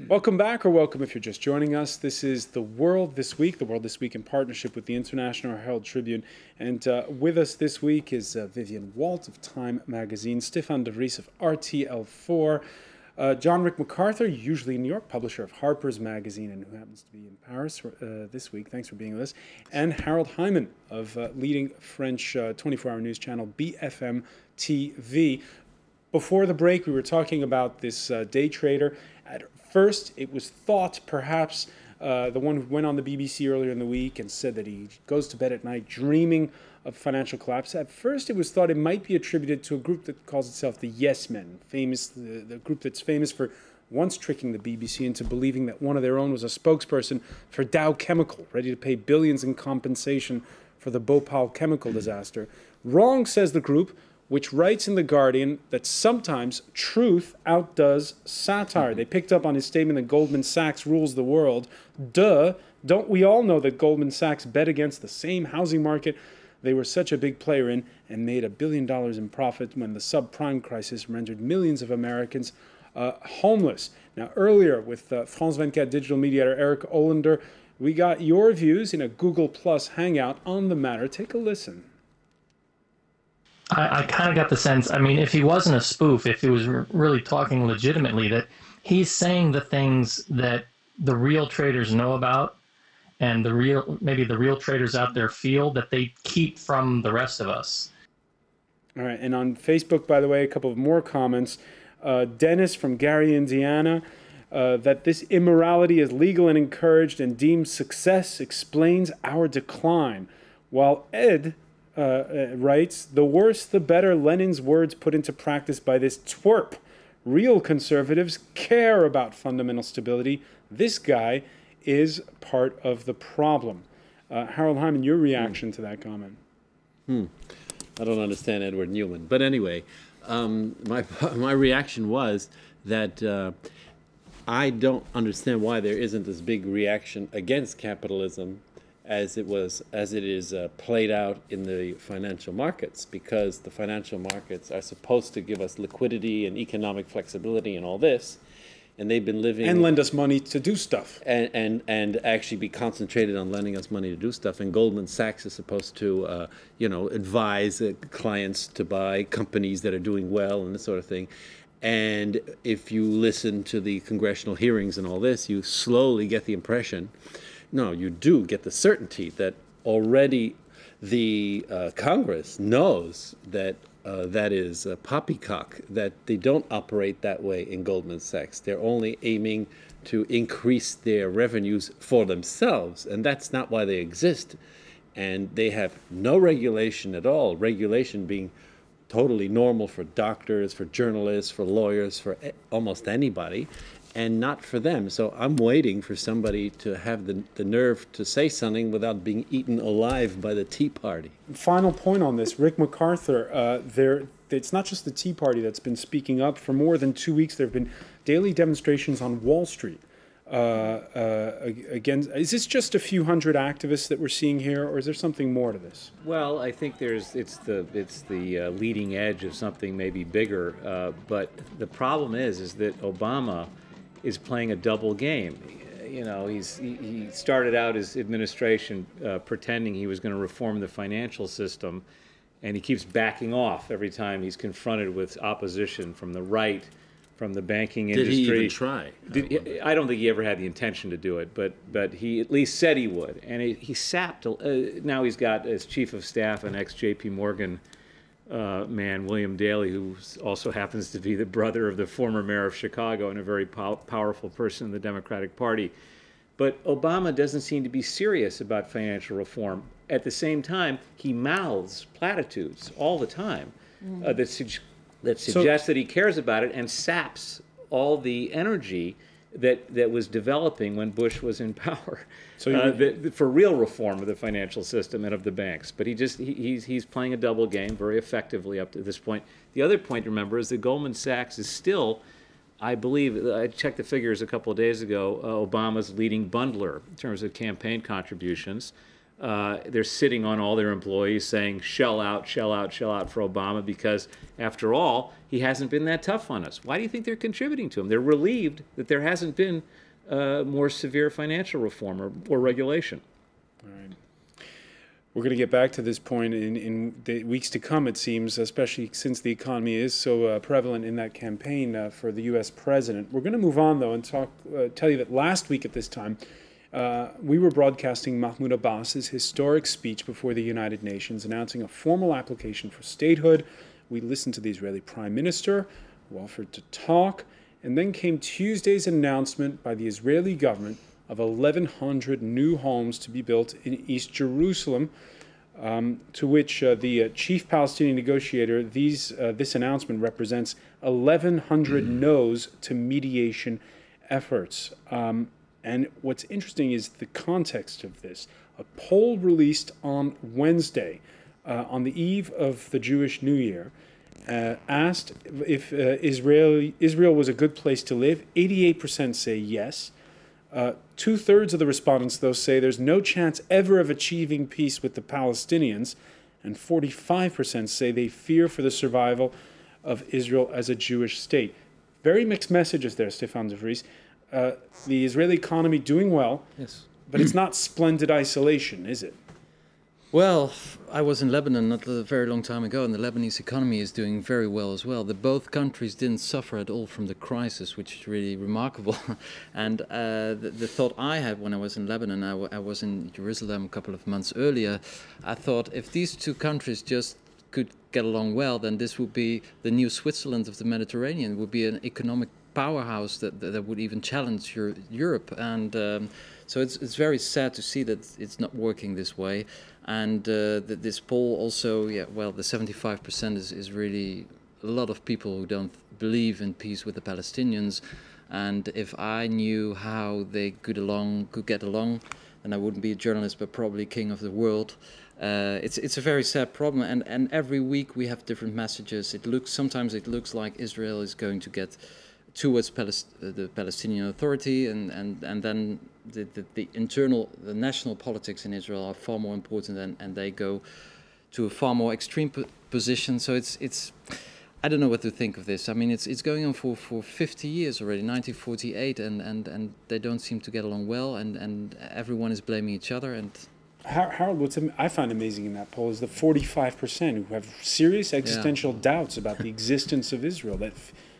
Welcome back, or welcome if you're just joining us. This is The World This Week, in partnership with the International Herald Tribune. And with us this week is Vivian Walt of Time Magazine, Stefan de Vries of RTL4, John Rick MacArthur, usually in New York, publisher of Harper's Magazine and who happens to be in Paris this week. Thanks for being with us. And Harold Hyman of leading French 24-hour news channel BFM TV. Before the break, we were talking about this day trader. At first, it was thought perhaps the one who went on the BBC earlier in the week and said that he goes to bed at night dreaming of financial collapse. At first, it was thought it might be attributed to a group that calls itself the Yes Men, the group that's famous for once tricking the BBC into believing that one of their own was a spokesperson for Dow Chemical, ready to pay billions in compensation for the Bhopal chemical disaster. Wrong, says the group, which writes in The Guardian that sometimes truth outdoes satire. They picked up on his statement that Goldman Sachs rules the world. Duh, don't we all know that Goldman Sachs bet against the same housing market they were such a big player in and made $1 billion in profit when the subprime crisis rendered millions of Americans homeless. Now, earlier with France 24 digital mediator Eric Olander, we got your views in a Google Plus hangout on the matter. Take a listen. I kind of got the sense, I mean, if he wasn't a spoof, if he was really talking legitimately, that he's saying the things that the real traders know about and maybe the real traders out there feel that they keep from the rest of us. All right, and on Facebook, by the way, a couple of more comments. Dennis from Gary, Indiana, that this immorality is legal and encouraged and deemed success explains our decline. While Ed writes, the worse the better, Lenin's words put into practice by this twerp. Real conservatives care about fundamental stability. This guy is part of the problem. Harold Hyman, your reaction to that comment? I don't understand Edward Newman. But anyway, my reaction was that I don't understand why there isn't this big reaction against capitalism as it is played out in the financial markets, because the financial markets are supposed to give us liquidity and economic flexibility and all this, and they've been living and lend us money to do stuff and actually be concentrated on lending us money to do stuff. And Goldman Sachs is supposed to advise clients to buy companies that are doing well and this sort of thing. And if you listen to the congressional hearings and all this, you slowly get the impression, no, you do get the certainty that already the Congress knows that that is poppycock, that they don't operate that way in Goldman Sachs. They're only aiming to increase their revenues for themselves, and that's not why they exist. And they have no regulation at all, regulation being totally normal for doctors, for journalists, for lawyers, for almost anybody, and not for them. So I'm waiting for somebody to have the nerve to say something without being eaten alive by the Tea Party. Final point on this, Rick MacArthur, it's not just the Tea Party that's been speaking up. For more than 2 weeks, there have been daily demonstrations on Wall Street. Again, is this just a few hundred activists that we're seeing here, or is there something more to this? Well, I think it's the leading edge of something maybe bigger. But the problem is that Obama is playing a double game. You know, he started out his administration pretending he was going to reform the financial system, and he keeps backing off every time he's confronted with opposition from the right, from the banking industry. Did he even try? I don't think he ever had the intention to do it, but he at least said he would. And he sapped. Now he's got as chief of staff an ex-J.P. Morgan man, William Daley, who also happens to be the brother of the former mayor of Chicago and a very powerful person in the Democratic Party. But Obama doesn't seem to be serious about financial reform. At the same time, he mouths platitudes all the time that suggest that he cares about it, and saps all the energy that was developing when Bush was in power, for real reform of the financial system and of the banks. But he's playing a double game very effectively up to this point. The other point to remember is that Goldman Sachs is still, I believe, I checked the figures a couple of days ago, Obama's leading bundler in terms of campaign contributions. they're sitting on all their employees saying, shell out, shell out, shell out for Obama, because after all, he hasn't been that tough on us. Why do you think they're contributing to him? They're relieved that there hasn't been more severe financial reform or regulation. All right. We're going to get back to this point in the weeks to come, it seems, especially since the economy is so prevalent in that campaign for the U.S. president. We're going to move on, though, and tell you that last week at this time, we were broadcasting Mahmoud Abbas's historic speech before the United Nations, announcing a formal application for statehood. We listened to the Israeli Prime Minister, who offered to talk, and then came Tuesday's announcement by the Israeli government of 1,100 new homes to be built in East Jerusalem, to which the chief Palestinian negotiator, this announcement represents 1,100 no's to mediation efforts. And what's interesting is the context of this. A poll released on Wednesday, on the eve of the Jewish New Year, asked if Israel was a good place to live. 88% say yes. 2/3 of the respondents, though, say there's no chance ever of achieving peace with the Palestinians, and 45% say they fear for the survival of Israel as a Jewish state. Very mixed messages there, Stefan de Vries. The Israeli economy doing well, Yes. but it's not splendid isolation, is it? Well, I was in Lebanon not a very long time ago, and the Lebanese economy is doing very well as well. Both countries didn't suffer at all from the crisis, which is really remarkable. And the thought I had when I was in Lebanon, I was in Jerusalem a couple of months earlier, I thought if these two countries just could get along well, then this would be the new Switzerland of the Mediterranean. It would be an economic powerhouse that would even challenge Europe. And so it's very sad to see that it's not working this way. And this poll also, the 75% is really a lot of people who don't believe in peace with the Palestinians. And if I knew how they could get along, then I wouldn't be a journalist, but probably king of the world. It's a very sad problem, and every week we have different messages. Sometimes it looks like Israel is going to get towards the Palestinian Authority, and then the national politics in Israel are far more important, and they go to a far more extreme position. So it's I don't know what to think of this. I mean, it's going on for 50 years already, 1948, and they don't seem to get along well, and everyone is blaming each other. And Harold, what I find amazing in that poll is the 45% who have serious existential doubts about the existence of Israel.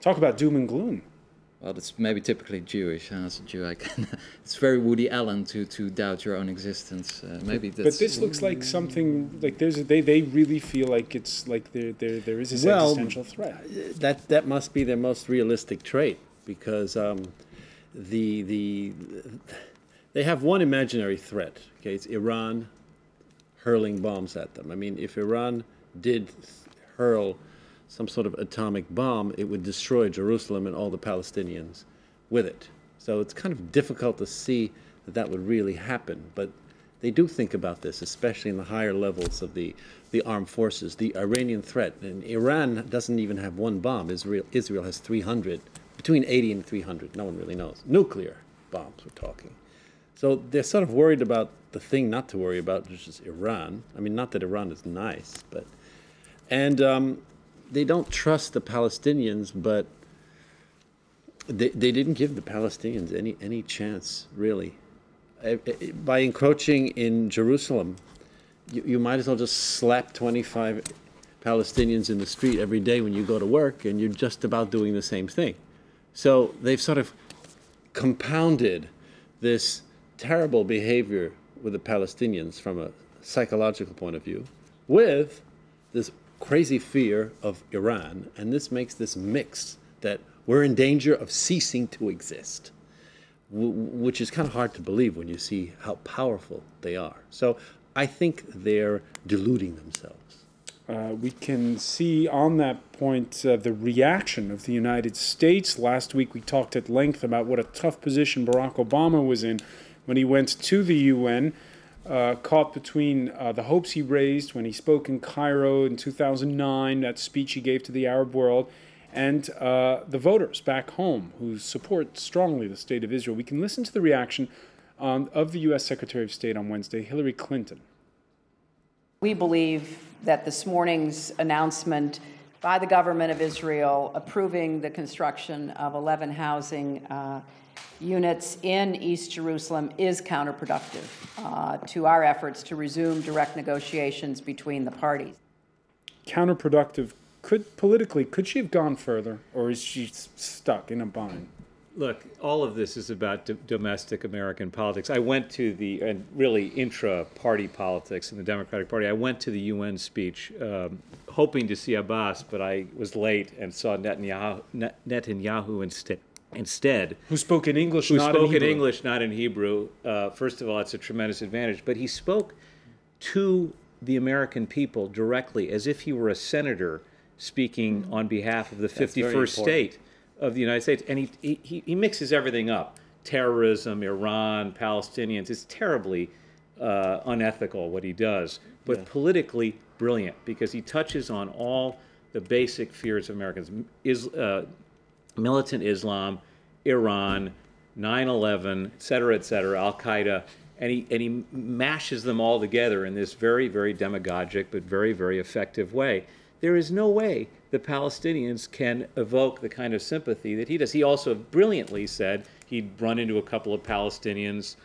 Talk about doom and gloom. Well, that's maybe typically Jewish. As a Jew, it's very Woody Allen to doubt your own existence. Maybe that's. But this looks like something like they really feel like it's like there is this existential threat. That must be their most realistic trait, because they have one imaginary threat. Okay, it's Iran hurling bombs at them. I mean, if Iran did hurl some sort of atomic bomb, it would destroy Jerusalem and all the Palestinians with it. So it's kind of difficult to see that would really happen. But they do think about this, especially in the higher levels of the armed forces. The Iranian threat, and Iran doesn't even have one bomb. Israel has 300, between 80 and 300. No one really knows. Nuclear bombs, we're talking. So they're sort of worried about the thing not to worry about, which is Iran. I mean, not that Iran is nice, but... And they don't trust the Palestinians, but they didn't give the Palestinians any chance, really. By encroaching in Jerusalem, you might as well just slap 25 Palestinians in the street every day when you go to work, and you're just about doing the same thing. So they've sort of compounded this terrible behavior with the Palestinians from a psychological point of view with this crazy fear of Iran, and this makes this mix that we're in danger of ceasing to exist, which is kind of hard to believe when you see how powerful they are. So I think they're deluding themselves. We can see on that point the reaction of the United States. Last week we talked at length about what a tough position Barack Obama was in when he went to the UN, caught between the hopes he raised when he spoke in Cairo in 2009, that speech he gave to the Arab world, and the voters back home who support strongly the state of Israel. We can listen to the reaction of the U.S. Secretary of State on Wednesday, Hillary Clinton. We believe that this morning's announcement by the government of Israel approving the construction of 11 housing units in East Jerusalem is counterproductive to our efforts to resume direct negotiations between the parties. Counterproductive. Could she have gone further, or is she stuck in a bind? Look, all of this is about domestic American politics. I went to and really intra-party politics in the Democratic Party. I went to the UN speech hoping to see Abbas, but I was late and saw Netanyahu instead. Who spoke in English, not in Hebrew. First of all, it's a tremendous advantage. But he spoke to the American people directly, as if he were a senator speaking on behalf of the 51st state of the United States. And he mixes everything up. Terrorism, Iran, Palestinians. It's terribly unethical what he does, but politically brilliant, because he touches on all the basic fears of Americans. Militant Islam, Iran, 9/11, et cetera, Al-Qaeda, and he mashes them all together in this very, very demagogic but very, very effective way. There is no way the Palestinians can evoke the kind of sympathy that he does. He also brilliantly said he'd run into a couple of Palestinians,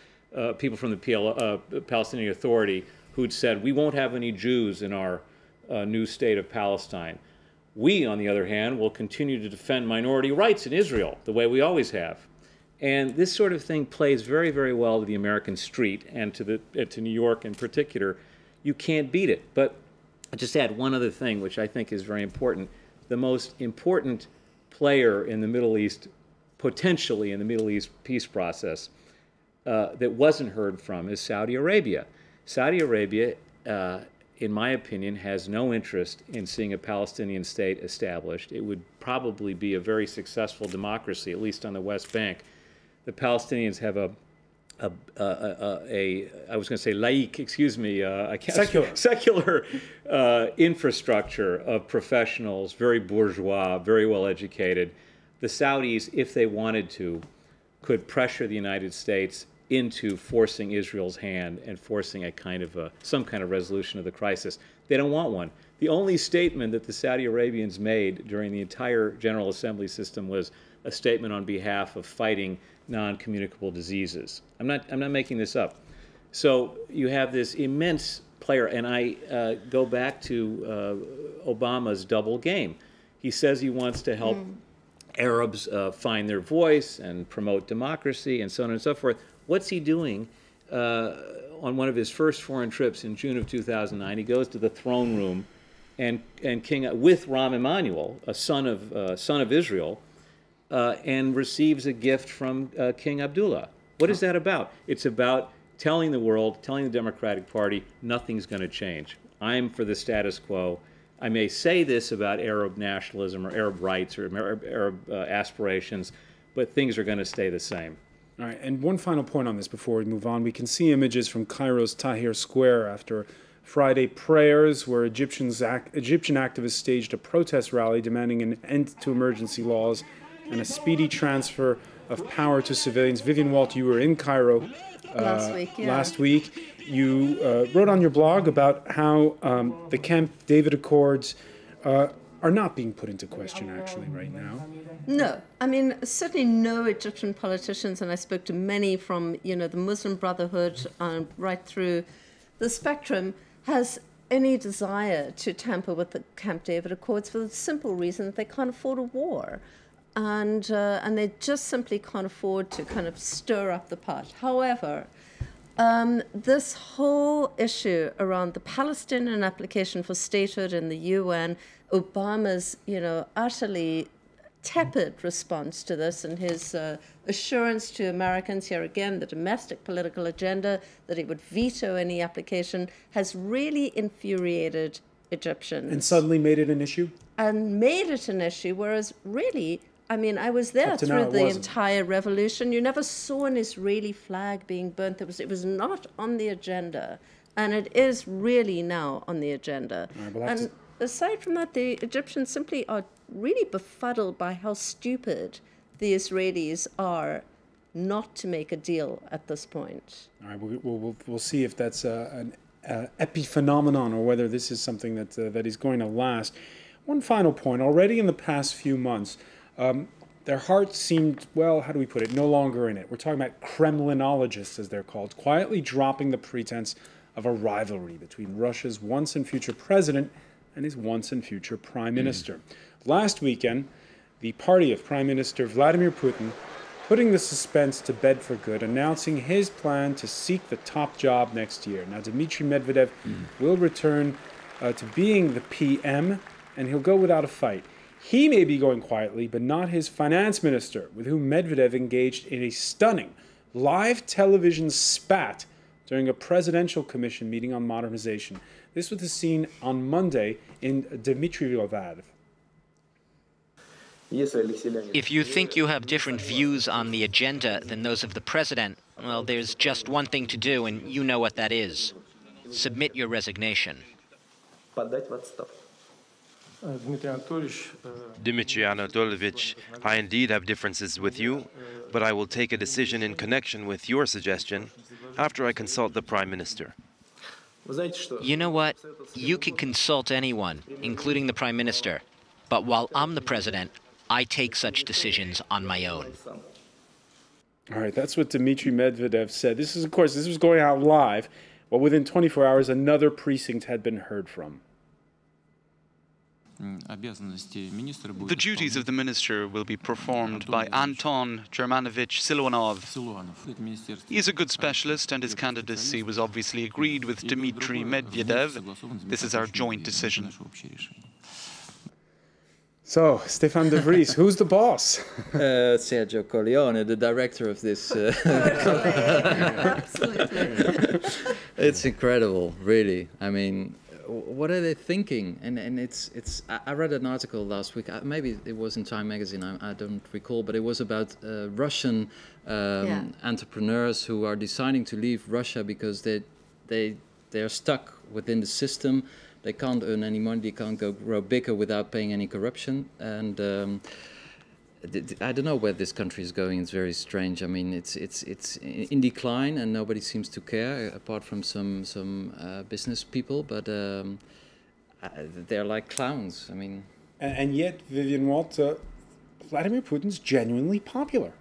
people from the Palestinian Authority, who'd said, we won't have any Jews in our new state of Palestine. We, on the other hand, will continue to defend minority rights in Israel, the way we always have. And this sort of thing plays very, very well to the American street and to New York in particular. You can't beat it. But I'll just add one other thing, which I think is very important. The most important player in the Middle East, potentially in the Middle East peace process, that wasn't heard from is Saudi Arabia. Saudi Arabia, in my opinion, has no interest in seeing a Palestinian state established. It would probably be a very successful democracy, at least on the West Bank. The Palestinians have I was going to say laïc, excuse me, secular infrastructure of professionals, very bourgeois, very well educated. The Saudis, if they wanted to, could pressure the United States into forcing Israel's hand and forcing some kind of resolution of the crisis. They don't want one. The only statement that the Saudi Arabians made during the entire General Assembly system was a statement on behalf of fighting non-communicable diseases. I'm not making this up. So you have this immense player, and I go back to Obama's double game. He says he wants to help Arabs find their voice and promote democracy and so on and so forth. What's he doing? On one of his first foreign trips in June of 2009, he goes to the throne room and with Rahm Emanuel, a son of Israel, and receives a gift from King Abdullah. What is that about? It's about telling the world, telling the Democratic Party, nothing's going to change. I'm for the status quo. I may say this about Arab nationalism or Arab rights or Arab aspirations, but things are going to stay the same. All right, and one final point on this before we move on. We can see images from Cairo's Tahrir Square after Friday prayers, where Egyptian activists staged a protest rally demanding an end to emergency laws and a speedy transfer of power to civilians. Vivian Walt, you were in Cairo last week. You wrote on your blog about how the Camp David Accords are not being put into question, actually, right now. No. I mean, certainly no Egyptian politicians, and I spoke to many from, the Muslim Brotherhood right through the spectrum, has any desire to tamper with the Camp David Accords for the simple reason that they can't afford a war. And they just simply can't afford to kind of stir up the pot. However, this whole issue around the Palestinian application for statehood in the UN, Obama's, utterly tepid response to this, and his assurance to Americans, here again, the domestic political agenda, that he would veto any application, has really infuriated Egyptians. And suddenly made it an issue? And made it an issue, whereas really, I mean, I was there through the entire revolution. You never saw an Israeli flag being burnt. It was not on the agenda, and it is really now on the agenda. And aside from that, the Egyptians simply are really befuddled by how stupid the Israelis are not to make a deal at this point. All right, we'll see if that's an epiphenomenon or whether this is something that is going to last. One final point. Already in the past few months, their hearts seemed, well, how do we put it, no longer in it. We're talking about Kremlinologists, as they're called, quietly dropping the pretense of a rivalry between Russia's once and future president and his once and future prime minister. Last weekend, the party of Prime Minister Vladimir Putin putting the suspense to bed for good, announcing his plan to seek the top job next year. Now, Dmitry Medvedev will return to being the PM, and he'll go without a fight. He may be going quietly, but not his finance minister, with whom Medvedev engaged in a stunning live television spat during a presidential commission meeting on modernization. This was the scene on Monday in Dmitrievgrad. If you think you have different views on the agenda than those of the president, well, there's just one thing to do, and you know what that is. Submit your resignation. Dmitry Anatolovich, I indeed have differences with you, but I will take a decision in connection with your suggestion after I consult the Prime Minister. You know what? You can consult anyone, including the Prime Minister. But while I'm the president, I take such decisions on my own. All right, that's what Dmitry Medvedev said. This is, of course, this was going out live. Well, within 24 hours, another precinct had been heard from. The duties of the minister will be performed by Anton Germanovich Silvanov. He is a good specialist, and his candidacy was obviously agreed with Dmitry Medvedev. This is our joint decision. So, Stefan de Vries, who's the boss? Sergio Corleone, the director of this. Absolutely. It's incredible, really. I mean, what are they thinking? And it's. I read an article last week. Maybe it was in Time magazine. I don't recall, but it was about Russian entrepreneurs who are deciding to leave Russia because they are stuck within the system. They can't earn any money. They can't grow bigger without paying any corruption. And I don't know where this country is going. It's very strange. I mean, it's in decline, and nobody seems to care, apart from some business people. But they're like clowns. I mean, and yet, Vivian Walt, Vladimir Putin's genuinely popular.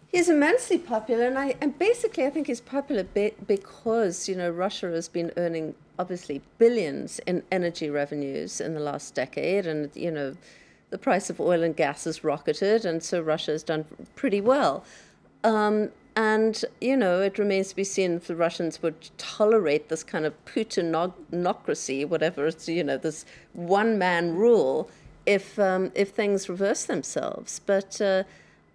He's immensely popular, and basically I think he's popular because, you know, Russia has been earning obviously billions in energy revenues in the last decade, and, you know, the price of oil and gas has rocketed, and so Russia has done pretty well. And, you know, it remains to be seen if the Russians would tolerate this kind of Putinocracy, whatever it's, you know, this one-man rule, if things reverse themselves. But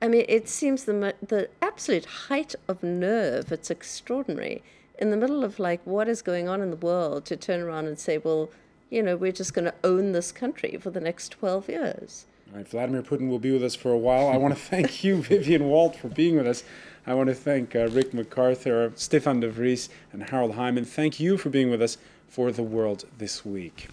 I mean, it seems the absolute height of nerve. It's extraordinary. In the middle of, like, what is going on in the world, to turn around and say, well, you know, we're just going to own this country for the next 12 years. All right, Vladimir Putin will be with us for a while. I want to thank you, Vivian Walt, for being with us. I want to thank Rick MacArthur, Stefan de Vries, and Harold Hyman. Thank you for being with us for The World This Week.